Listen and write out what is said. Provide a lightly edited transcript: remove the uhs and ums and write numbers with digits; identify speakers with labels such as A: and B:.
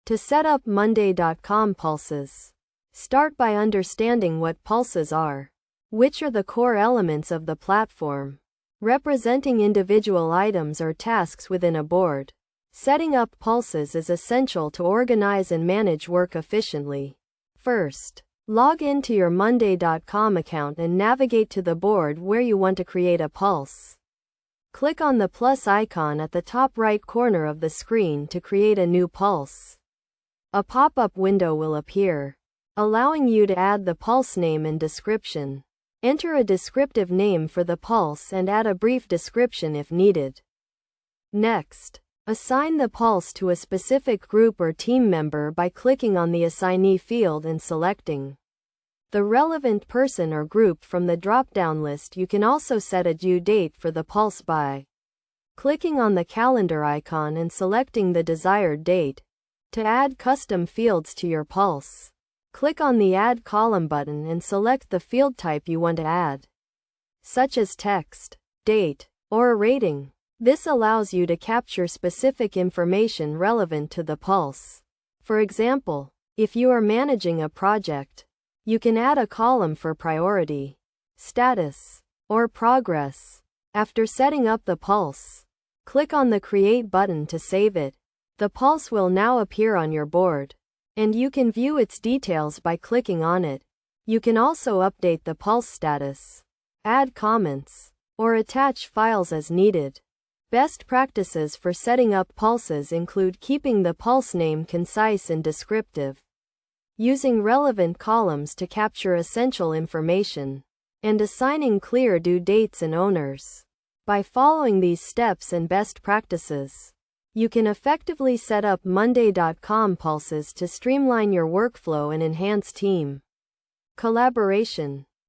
A: To set up Monday.com pulses. Start by understanding what pulses are. Which are the core elements of the platform, representing individual items or tasks within a board. Setting up pulses is essential to organize and manage work efficiently. First, log into your Monday.com account and navigate to the board where you want to create a pulse. Click on the plus icon at the top right corner of the screen to create a new pulse. A pop-up window will appear, allowing you to add the pulse name and description. Enter a descriptive name for the pulse and add a brief description if needed. Next, assign the pulse to a specific group or team member by clicking on the assignee field and selecting the relevant person or group from the drop-down list. You can also set a due date for the pulse by clicking on the calendar icon and selecting the desired date. To add custom fields to your pulse, click on the Add Column button and select the field type you want to add, such as text, date, or a rating. This allows you to capture specific information relevant to the pulse. For example, if you are managing a project, you can add a column for priority, status, or progress. After setting up the pulse, click on the Create button to save it. The pulse will now appear on your board, and you can view its details by clicking on it. You can also update the pulse status, add comments, or attach files as needed. Best practices for setting up pulses include keeping the pulse name concise and descriptive, using relevant columns to capture essential information, and assigning clear due dates and owners. By following these steps and best practices, you can effectively set up Monday.com pulses to streamline your workflow and enhance team collaboration.